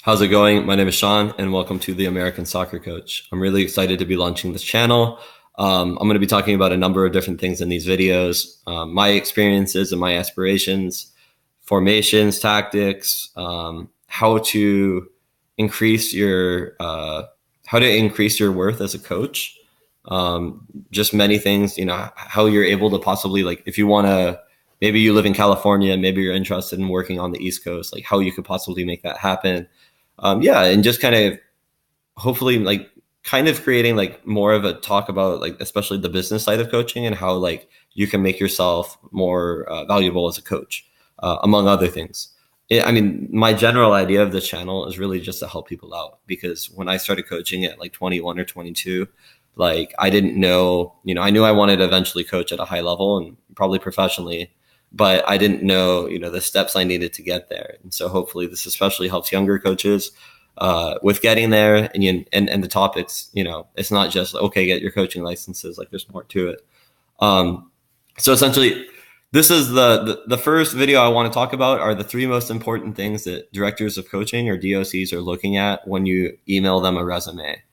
How's it going? My name is Sean, and welcome to the American Soccer Coach. I'm really excited to be launching this channel. I'm going to be talking about a number of different things in these videos, my experiences and my aspirations, formations, tactics, how to increase your worth as a coach, just many things. How you're able to possibly, like, if you want to. Maybe you live in California, maybe you're interested in working on the East Coast, like how you could possibly make that happen. Yeah, and just kind of hopefully like kind of creating like more of a talk about like especially the business side of coaching and how like you can make yourself more valuable as a coach, among other things. I mean, my general idea of this channel is really just to help people out because when I started coaching at like 21 or 22, like I didn't know, I knew I wanted to eventually coach at a high level and probably professionally, but I didn't know, the steps I needed to get there. And so hopefully this especially helps younger coaches with getting there, and the topics. It's not just okay, get your coaching licenses. Like there's more to it. So essentially, this is the first video I want to talk about are the three most important things that directors of coaching or DOCs are looking at when you email them a resume.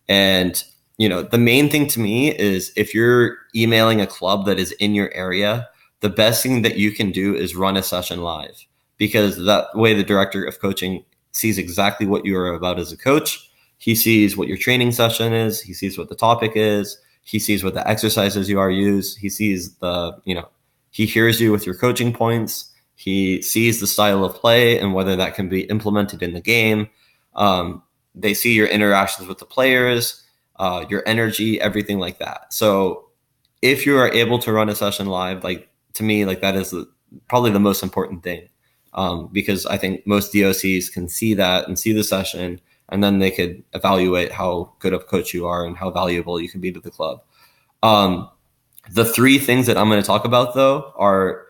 And the main thing to me is if you're emailing a club that is in your area, the best thing that you can do is run a session live, because that way the director of coaching sees exactly what you are about as a coach. He sees what your training session is. He sees what the topic is. He sees what the exercises you are use. He sees he hears you with your coaching points. He sees the style of play and whether that can be implemented in the game. They see your interactions with the players, your energy, everything like that. So if you are able to run a session live, like to me, like that is probably the most important thing, because I think most DOCs can see that and see the session, and then they could evaluate how good of a coach you are and how valuable you can be to the club. The three things that I'm going to talk about though are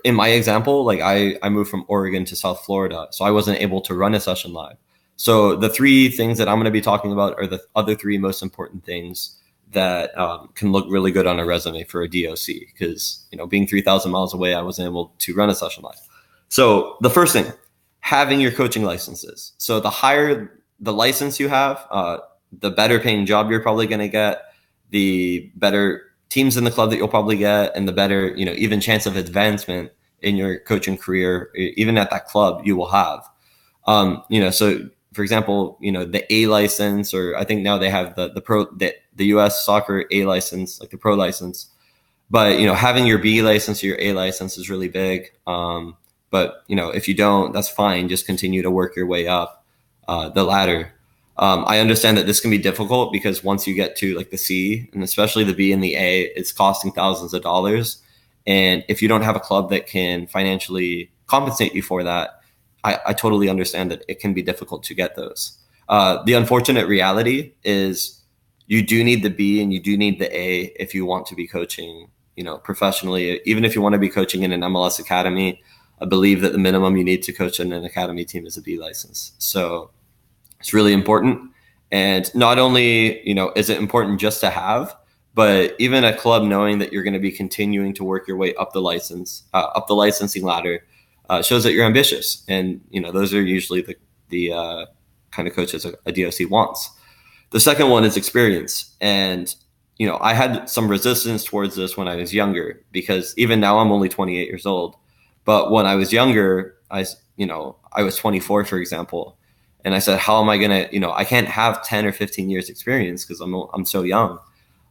in my example, like I moved from Oregon to South Florida, so I wasn't able to run a session live. So the three things that I'm going to be talking about are the other three most important things that can look really good on a resume for a DOC, because being 3,000 miles away, I wasn't able to run a session live. So the first thing, having your coaching licenses. So the higher the license you have, the better paying job you're probably going to get, the better teams in the club that you'll probably get, and the better, even chance of advancement in your coaching career, even at that club you will have. So for example, the A license, or I think now they have the US soccer A license, like the pro license. But having your B license or your A license is really big. But if you don't, that's fine. Just continue to work your way up the ladder. I understand that this can be difficult because once you get to like the C, and especially the B and the A, it's costing thousands of dollars. And if you don't have a club that can financially compensate you for that, I totally understand that it can be difficult to get those. The unfortunate reality is you do need the B and you do need the A if you want to be coaching, professionally. Even if you want to be coaching in an MLS academy, I believe that the minimum you need to coach in an academy team is a B license. So it's really important. And not only, is it important just to have, but even a club knowing that you're going to be continuing to work your way up the licensing ladder, shows that you're ambitious. And, those are usually the kind of coaches a DOC wants. The second one is experience. And, I had some resistance towards this when I was younger, because even now I'm only 28 years old. But when I was younger, I was 24, for example. And I said, how am I going to, I can't have 10 or 15 years experience because I'm so young.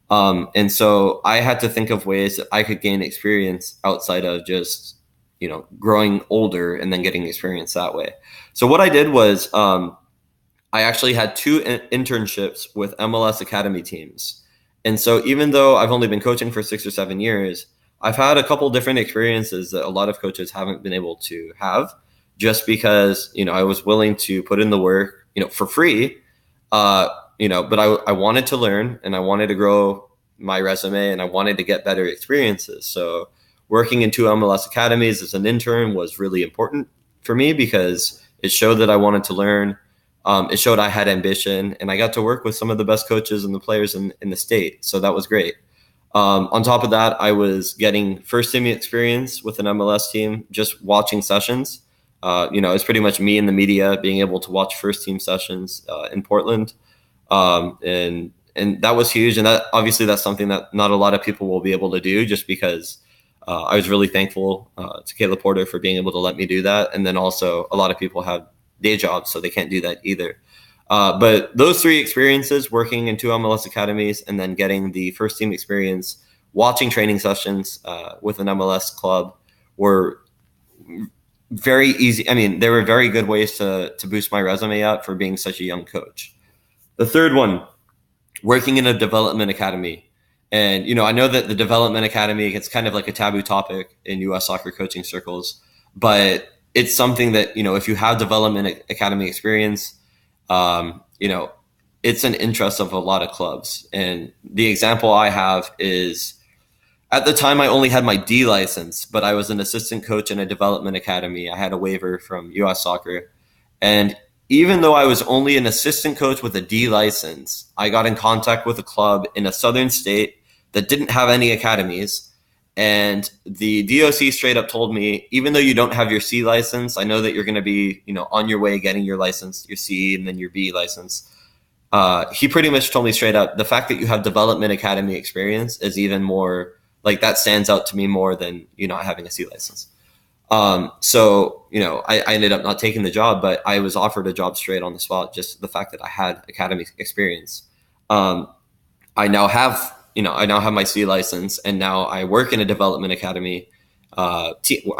And so I had to think of ways that I could gain experience outside of just, growing older and then getting experience that way. So what I did was I actually had two internships with MLS Academy teams. And so even though I've only been coaching for 6 or 7 years, I've had a couple different experiences that a lot of coaches haven't been able to have, just because, I was willing to put in the work, for free, but I wanted to learn and I wanted to grow my resume and I wanted to get better experiences. So working in two MLS academies as an intern was really important for me because it showed that I wanted to learn. It showed I had ambition, and I got to work with some of the best coaches and the players in the state. So that was great. On top of that, I was getting first team experience with an MLS team, just watching sessions. It's pretty much me and the media being able to watch first team sessions in Portland. And that was huge. And that obviously that's something that not a lot of people will be able to do, just because I was really thankful to Caleb Porter for being able to let me do that. And then also a lot of people have day jobs, so they can't do that either. But those three experiences, working in two MLS academies and then getting the first team experience, watching training sessions with an MLS club, were very easy. I mean, they were very good ways to boost my resume up for being such a young coach. The third one, working in a development academy. And, I know that the development academy, it's kind of like a taboo topic in U.S. soccer coaching circles, but it's something that, if you have development academy experience, it's an interest of a lot of clubs. And the example I have is, at the time I only had my D license, but I was an assistant coach in a development academy. I had a waiver from U.S. Soccer. And even though I was only an assistant coach with a D license, I got in contact with a club in a southern state that didn't have any academies. And the DOC straight up told me, even though you don't have your C license, I know that you're going to be, on your way getting your license, your C and then your B license. He pretty much told me straight up, the fact that you have development academy experience is even more, like, that stands out to me more than you not having a C license. So I ended up not taking the job, but I was offered a job straight on the spot, just the fact that I had academy experience. I now have my C license, and now I work in a development academy. I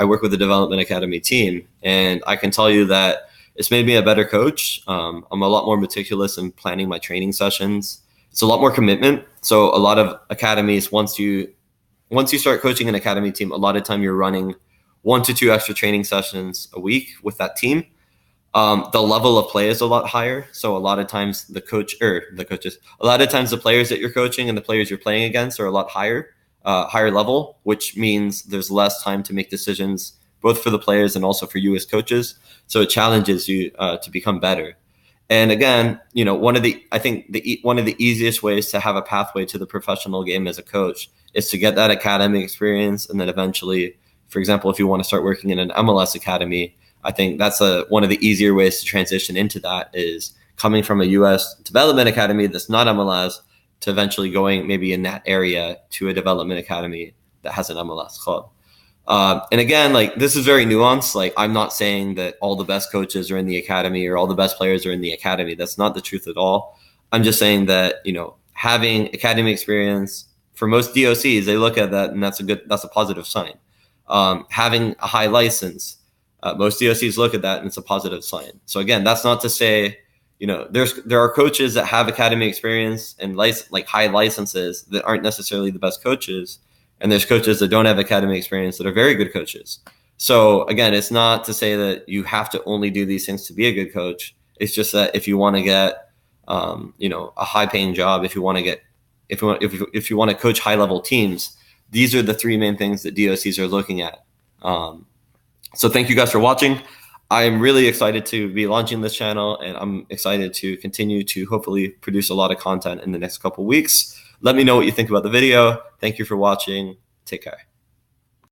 work with a development academy team, and I can tell you that it's made me a better coach. I'm a lot more meticulous in planning my training sessions. It's a lot more commitment. So a lot of academies, once you start coaching an academy team, a lot of time you're running 1 to 2 extra training sessions a week with that team. The level of play is a lot higher. So a lot of times the players that you're coaching and the players you're playing against are a lot higher level, which means there's less time to make decisions, both for the players and also for you as coaches. So it challenges you to become better. And again, one of the easiest ways to have a pathway to the professional game as a coach is to get that academy experience. And then eventually, for example, if you want to start working in an MLS academy, I think that's one of the easier ways to transition into that, is coming from a U.S. development academy that's not MLS to eventually going maybe in that area to a development academy that has an MLS club. And again, like, this is very nuanced. Like, I'm not saying that all the best coaches are in the academy or all the best players are in the academy. That's not the truth at all. I'm just saying that, having academy experience, for most DOCs, they look at that and that's a positive sign. Having a high license, most DOCs look at that and it's a positive sign. So again, that's not to say, there are coaches that have academy experience and high licenses that aren't necessarily the best coaches. And there's coaches that don't have academy experience that are very good coaches. So again, it's not to say that you have to only do these things to be a good coach. It's just that if you want to get, a high paying job, if you want to coach high level teams, these are the three main things that DOCs are looking at. So thank you guys for watching. I'm really excited to be launching this channel, and I'm excited to continue to hopefully produce a lot of content in the next couple weeks. Let me know what you think about the video. Thank you for watching. Take care.